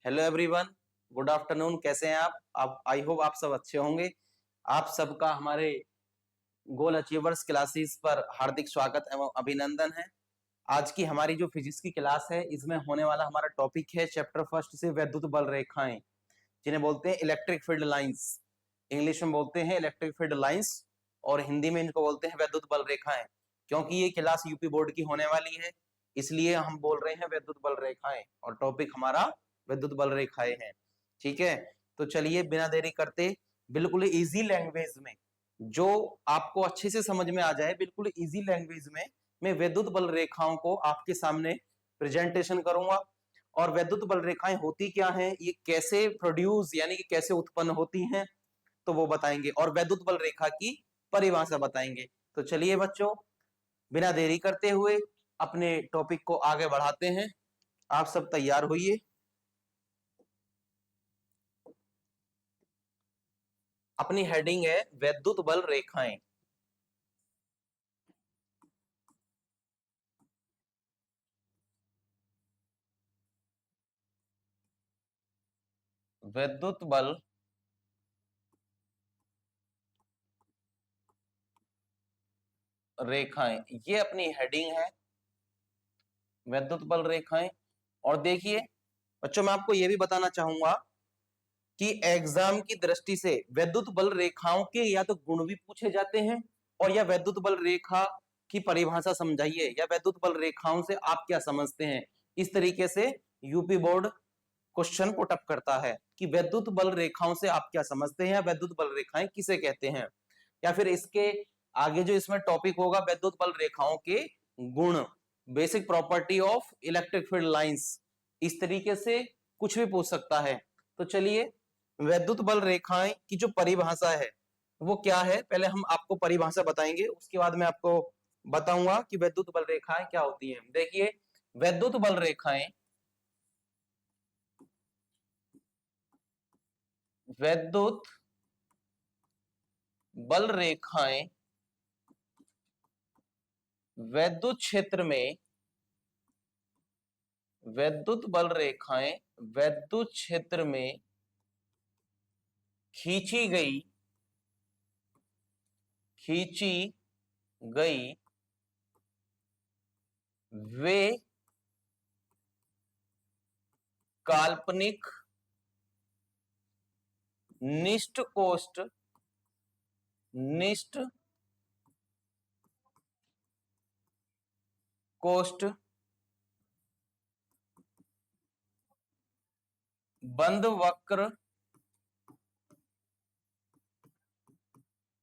Hello everyone, good afternoon. कैसे हैं आप आई होप आप सब अच्छे होंगे। आप सबका हमारे गोल अचीवर्स क्लासेस पर हार्दिक स्वागत एवं अभिनंदन है। आज की हमारी जो फिजिक्स की क्लास है, इसमें होने वाला हमारा टॉपिक है चैप्टर फर्स्ट से वैद्युत बल रेखाएं, जिन्हें बोलते हैं इलेक्ट्रिक फील्ड लाइंस। इंग्लिश में बोलते हैं इलेक्ट्रिक फील्ड लाइंस और हिंदी में इनको बोलते हैं वैद्युत बल रेखाएं। क्योंकि ये क्लास यूपी बोर्ड की होने वाली है, इसलिए हम बोल रहे हैं वैद्युत बल रेखाएं और टॉपिक हमारा विद्युत बल रेखाएं हैं। ठीक है, तो चलिए बिना देरी करते बिल्कुल इजी लैंग्वेज में, जो आपको अच्छे से समझ में आ जाए, बिल्कुल इजी लैंग्वेज में मैं विद्युत बल रेखाओं को आपके सामने प्रेजेंटेशन करूंगा। और वैद्युत बल रेखाएं होती क्या हैं, ये कैसे प्रोड्यूस यानी कि कैसे उत्पन्न होती हैं, तो वो बताएंगे और वैद्युत बल रेखा की परिभाषा बताएंगे। तो चलिए बच्चों, बिना देरी करते हुए अपने टॉपिक को आगे बढ़ाते हैं। आप सब तैयार होइए। अपनी हेडिंग है वैद्युत बल रेखाएं। वैद्युत बल रेखाएं, ये अपनी हेडिंग है वैद्युत बल रेखाएं। और देखिए बच्चों, मैं आपको यह भी बताना चाहूंगा कि एग्जाम की दृष्टि से वैद्युत बल रेखाओं के या तो गुण भी पूछे जाते हैं, और या वैद्युत बल रेखा की परिभाषा समझाइए, या वैद्युत बल रेखाओं से आप क्या समझते हैं। इस तरीके से UP board question put up करता है कि वैद्युत बल रेखाओं से आप क्या समझते हैं, वैद्युत बल रेखाएं किसे कहते हैं। या फिर इसके आगे जो इसमें टॉपिक होगा वैद्युत बल रेखाओं के गुण, basic property of electric field lines, इस तरीके से कुछ भी पूछ सकता है। तो चलिए, वैद्युत बल रेखाएं की जो परिभाषा है वो क्या है, पहले हम आपको परिभाषा बताएंगे, उसके बाद मैं आपको बताऊंगा कि वैद्युत बल रेखाएं क्या होती हैं। देखिए, वैद्युत बल रेखाएं, वैद्युत बल रेखाएं वैद्युत क्षेत्र में, वैद्युत बल रेखाएं वैद्युत क्षेत्र में खींची गई वे काल्पनिक निष्ठ कोष्ठ बंद वक्र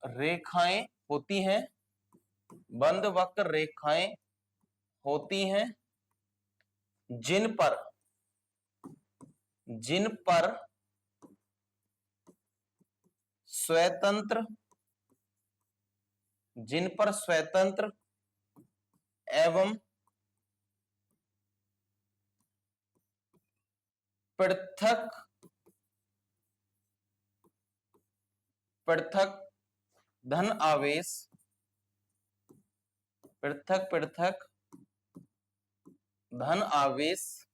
रेखाएं होती हैं, बंद वक्र रेखाएं होती हैं, जिन पर स्वतंत्र एवं पृथक धन आवेश, पृथक धन आवेश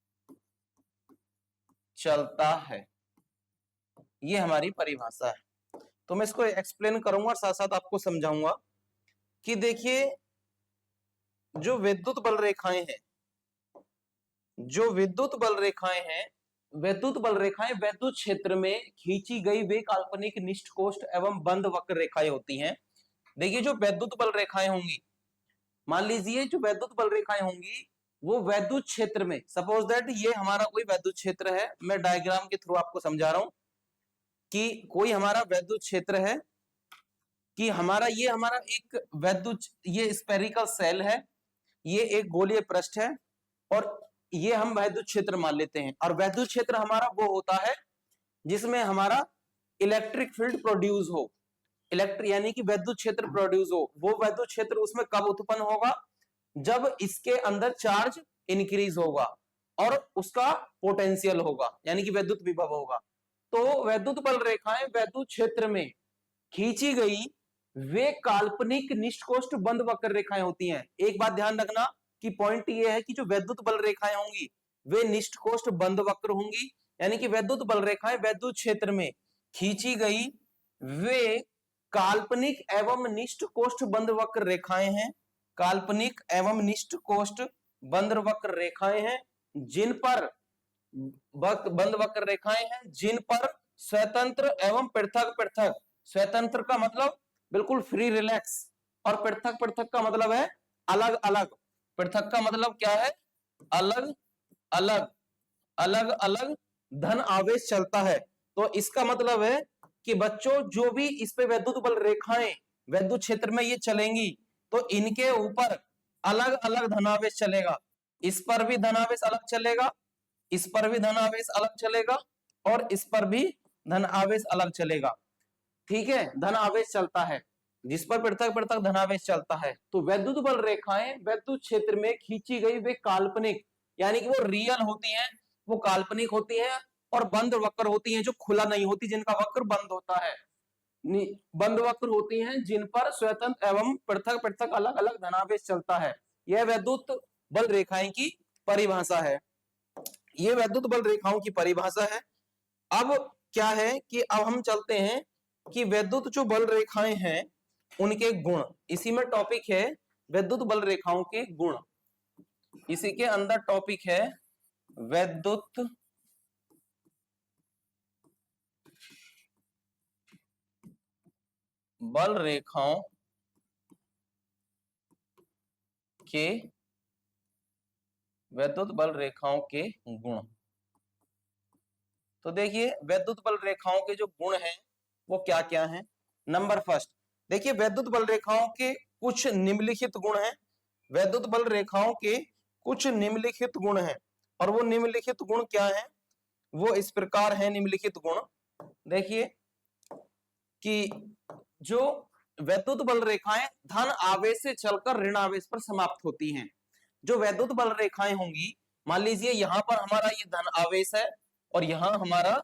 चलता है। ये हमारी परिभाषा है। तो मैं इसको एक्सप्लेन करूंगा और साथ साथ आपको समझाऊंगा कि देखिए, जो विद्युत बल रेखाएं हैं, वैद्युत बल रेखाएं वैद्युत क्षेत्र में खींची गई वे काल्पनिक निष्ठ कोष्ठ एवं बंद वक्र रेखाएं होती हैं। देखिए, जो वैद्युत बल रेखाएं होंगी, मान लीजिए जो वैद्युत बल रेखाएं होंगी वो वैद्युत क्षेत्र में, सपोज दैट ये हमारा कोई वैद्युत क्षेत्र है, मैं डायग्राम के थ्रू आपको समझा रहा हूं कि कोई हमारा वैद्युत क्षेत्र है, कि हमारा एक वैद्युत, ये स्पेरिकल सेल है, ये एक गोलीय पृष्ठ है, और ये हम वैद्युत क्षेत्र मान लेते हैं। और वैद्युत क्षेत्र हमारा वो होता है जिसमें हमारा इलेक्ट्रिक फील्ड प्रोड्यूस हो, इलेक्ट्रिक यानी कि विद्युत क्षेत्र प्रोड्यूस हो। वो वैद्युत क्षेत्र उसमें कब उत्पन्न होगा, जब इसके अंदर चार्ज इंक्रीज होगा और उसका पोटेंशियल होगा, यानी कि विद्युत विभव होगा। तो वैद्युत बल रेखाएं वैद्युत क्षेत्र में खींची गई वे काल्पनिक निष्कोष्ठ बंद वक्र रेखाएं होती हैं। एक बात ध्यान रखना कि पॉइंट ये है कि जो वैद्युत बल रेखाएं होंगी वे निष्कोष्ठ बंद वक्र होंगी, यानी कि वैद्युत बल रेखाएं वैद्युत क्षेत्र में खींची गई वे काल्पनिक एवं निष्ठ कोष्ठ बंद वक्र रेखाएं हैं, काल्पनिक एवं निष्ठ कोष्ठ बंद वक्र रेखाएं हैं जिन पर बंद वक्र रेखाएं हैं जिन पर स्वतंत्र एवं पृथक पृथक, स्वतंत्र का मतलब बिल्कुल फ्री रिलैक्स, और पृथक पृथक का मतलब है अलग अलग, पृथक का मतलब क्या है, अलग अलग, अलग अलग धन आवेश चलता है। तो इसका मतलब है कि बच्चों जो भी इस पे वैद्युत बल रेखाएं वैद्युत क्षेत्र में ये चलेंगी तो इनके ऊपर अलग अलग धनावेश चलेगा, इस पर भी धनावेश अलग चलेगा, इस पर भी धनावेश अलग चलेगा, और इस पर भी धनावेश अलग चलेगा। ठीक है, धनावेश चलता है जिस पर पृथक पृथक धनावेश चलता है। तो वैद्युत बल रेखाएं वैद्युत क्षेत्र में खींची गई वे काल्पनिक, यानी कि वो रियल होती हैं, वो काल्पनिक होती हैं, और बंद वक्र होती हैं जो खुला नहीं होती, जिनका वक्र बंद होता है, बंद वक्र होती हैं जिन पर स्वतंत्र एवं पृथक पृथक अलग अलग धनावेश चलता है। यह वैद्युत बल रेखाएं की परिभाषा है, ये वैद्युत बल रेखाओं की परिभाषा है। अब क्या है कि अब हम चलते हैं कि वैद्युत जो बल रेखाएं हैं उनके गुण, इसी में टॉपिक है वैद्युत बल रेखाओं के गुण, इसी के अंदर टॉपिक है वैद्युत बल रेखाओं के, वैद्युत बल रेखाओं के गुण। तो देखिए वैद्युत बल रेखाओं के जो गुण हैं वो क्या क्या हैं। नंबर फर्स्ट, देखिए वैद्युत बल रेखाओं के कुछ निम्नलिखित गुण हैं, वैद्युत बल रेखाओं के कुछ निम्नलिखित गुण हैं, और वो निम्नलिखित गुण क्या हैं, वो इस प्रकार हैं निम्नलिखित गुण। देखिए कि जो वैद्युत बल रेखाएं धन आवेश से चलकर ऋण आवेश पर समाप्त होती हैं, जो वैद्युत बल रेखाएं होंगी, मान लीजिए यहां पर हमारा ये धन आवेश है और यहां हमारा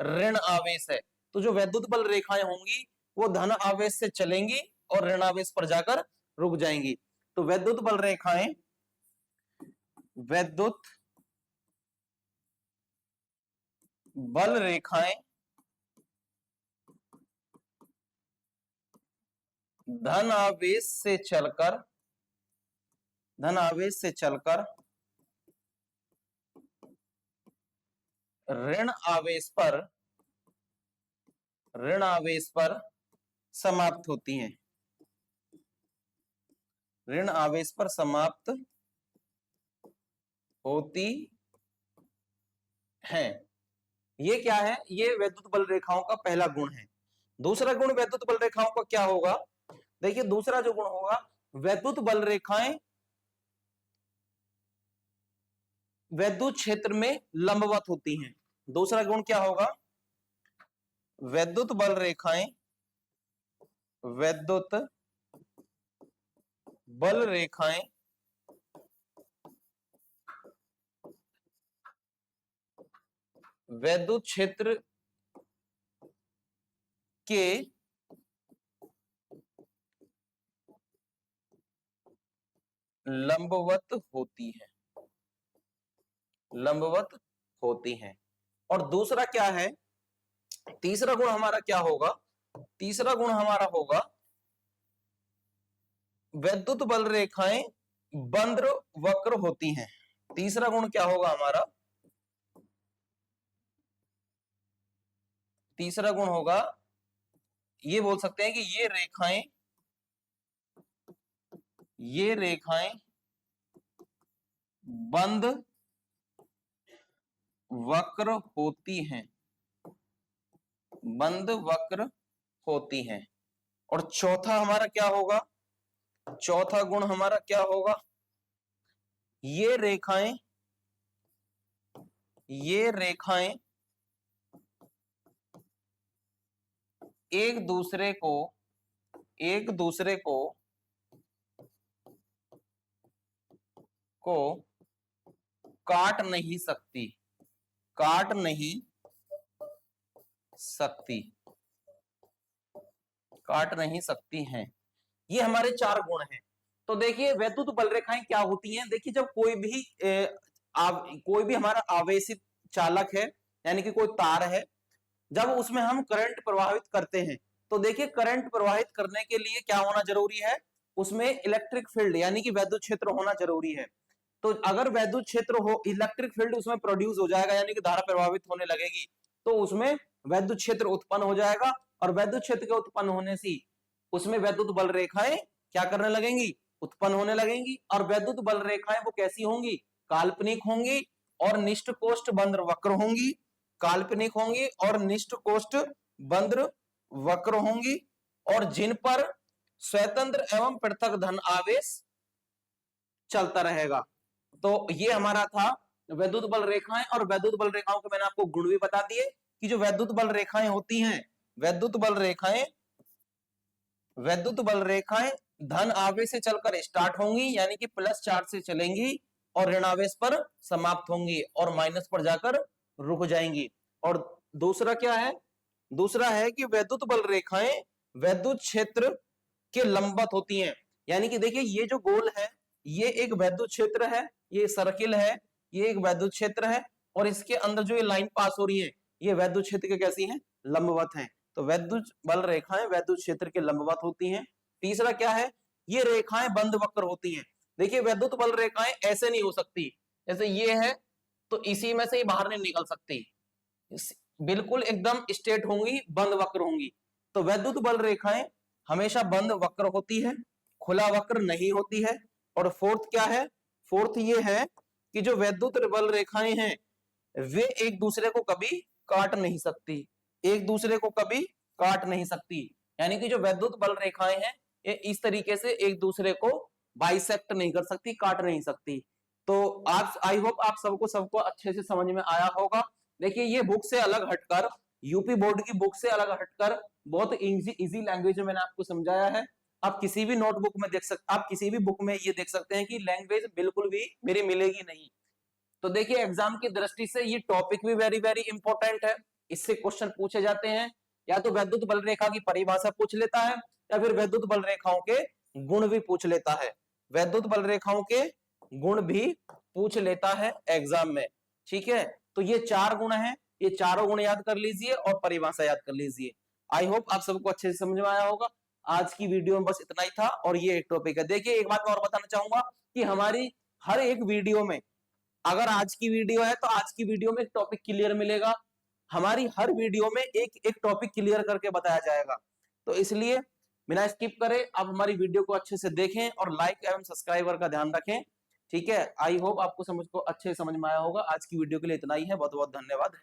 ऋण आवेश है, तो जो वैद्युत बल रेखाएं होंगी वो धन आवेश से चलेंगी और ऋण आवेश पर जाकर रुक जाएंगी। तो वैद्युत बल रेखाएं, वैद्युत बल रेखाएं धन आवेश से चलकर, धन आवेश से चलकर ऋण आवेश पर, ऋण आवेश पर समाप्त होती हैं, ऋण आवेश पर समाप्त होती हैं। ये क्या है, ये वैद्युत बल रेखाओं का पहला गुण है। दूसरा गुण वैद्युत बल रेखाओं का क्या होगा, देखिए दूसरा जो गुण होगा, वैद्युत बल रेखाएं वैद्युत क्षेत्र में लंबवत होती हैं। दूसरा गुण क्या होगा, वैद्युत बल रेखाएं, वैद्युत बल रेखाएं वैद्युत क्षेत्र के लंबवत होती है, लंबवत होती हैं। और दूसरा क्या है, तीसरा गुण हमारा क्या होगा, तीसरा गुण हमारा होगा वैद्युत बल रेखाएं बंद वक्र होती हैं। तीसरा गुण क्या होगा हमारा, तीसरा गुण होगा, ये बोल सकते हैं कि ये रेखाएं, ये रेखाएं बंद वक्र होती हैं, बंद वक्र होती हैं। और चौथा हमारा क्या होगा, चौथा गुण हमारा क्या होगा, ये रेखाएं, ये रेखाएं एक दूसरे को, एक दूसरे को काट नहीं सकती, काट नहीं सकती, काट नहीं सकती हैं। ये हमारे चार गुण हैं। तो देखिए वैद्युत बल रेखाएं क्या होती हैं, देखिए जब कोई भी कोई भी हमारा आवेशित चालक है यानी कि कोई तार है, जब उसमें हम करंट प्रवाहित करते हैं तो देखिए करंट प्रवाहित करने के लिए क्या होना जरूरी है, उसमें इलेक्ट्रिक फील्ड यानी कि वैद्युत क्षेत्र होना जरूरी है। तो अगर वैद्युत क्षेत्र हो, इलेक्ट्रिक फील्ड उसमें प्रोड्यूस हो जाएगा यानी कि धारा प्रभावित होने लगेगी, तो उसमें वैद्युत क्षेत्र उत्पन्न हो जाएगा और वैद्युत क्षेत्र के उत्पन्न होने से उसमें वैद्युत बल रेखाएं क्या करने लगेंगी, उत्पन्न होने लगेंगी। और वैद्युत बल रेखाएं वो कैसी होंगी, काल्पनिक होंगी और निष्ठ कोष्ठ बंद्र वक्र होंगी, काल्पनिक होंगी और निष्ठ कोष्ठ बंद्र वक्र होंगी, और जिन पर स्वतंत्र एवं पृथक धन आवेश चलता रहेगा। तो ये हमारा था वैद्युत बल रेखाएं, और वैद्युत बल रेखाओं के मैंने आपको गुण भी बता दिए कि जो वैद्युत बल रेखाएं होती हैं, वैद्युत बल रेखाएं धन आवेश से चलकर स्टार्ट होंगी यानी कि प्लस चार्ज से चलेंगी और ऋण आवेश पर समाप्त होंगी और माइनस पर जाकर रुक जाएंगी। और दूसरा क्या है, दूसरा है कि वैद्युत बल रेखाएं वैद्युत क्षेत्र के लंबवत होती हैं, यानी कि देखिए ये जो गोल है ये एक वैद्युत क्षेत्र है, ये सर्किल है, ये एक वैद्युत क्षेत्र है, और इसके अंदर जो ये लाइन पास हो रही है ये वैद्युत क्षेत्र के कैसी हैं, लंबवत हैं। तो वैद्युत बल रेखाएं वैद्युत क्षेत्र के लंबवत होती हैं। तीसरा क्या है, ये रेखाएं बंद वक्र होती हैं। देखिए वैद्युत बल रेखाएं ऐसे नहीं हो सकती, जैसे ये है तो इसी में से ये बाहर नहीं निकल सकती, बिल्कुल एकदम स्ट्रेट होंगी, बंद वक्र होंगी। तो वैद्युत बल रेखाएं हमेशा बंद वक्र होती है, खुला वक्र नहीं होती है। और फोर्थ क्या है, फोर्थ ये है कि जो वैद्युत बल रेखाएं हैं वे एक दूसरे को कभी काट नहीं सकती, एक दूसरे को कभी काट नहीं सकती, यानी कि जो वैद्युत बल रेखाएं हैं ये इस तरीके से एक दूसरे को बाइसेक्ट नहीं कर सकती, काट नहीं सकती। तो आप आई होप आप सबको अच्छे से समझ में आया होगा। देखिए ये बुक से अलग हटकर, यूपी बोर्ड की बुक से अलग हटकर बहुत इजी लैंग्वेज में मैंने आपको समझाया है। आप किसी भी नोटबुक में देख सकते, आप किसी भी बुक में ये देख सकते हैं कि लैंग्वेज बिल्कुल भी मेरी मिलेगी नहीं। तो देखिए एग्जाम की दृष्टि से ये टॉपिक भी वेरी वेरी इंपॉर्टेंट है, इससे क्वेश्चन पूछे जाते हैं, या तो वैद्युत बल रेखा की परिभाषा पूछ लेता है या फिर वैद्युत बल रेखाओं के गुण भी पूछ लेता है, वैद्युत बल रेखाओं के गुण भी पूछ लेता है एग्जाम में। ठीक है, तो ये 4 गुण हैं, ये चारों गुण याद कर लीजिए और परिभाषा याद कर लीजिए। आई होप आप सबको अच्छे से समझ में आया होगा। आज की वीडियो में बस इतना ही था और ये एक टॉपिक है। देखिए एक बात मैं और बताना चाहूंगा कि हमारी हर एक वीडियो में, अगर आज की वीडियो है तो आज की वीडियो में एक टॉपिक क्लियर मिलेगा, हमारी हर वीडियो में एक एक टॉपिक क्लियर करके बताया जाएगा। तो इसलिए बिना स्किप करे आप हमारी वीडियो को अच्छे से देखें और लाइक एवं सब्सक्राइबर का ध्यान रखें। ठीक है, आई होप आपको समझ को अच्छे समझ में आया होगा। आज की वीडियो के लिए इतना ही है, बहुत बहुत धन्यवाद।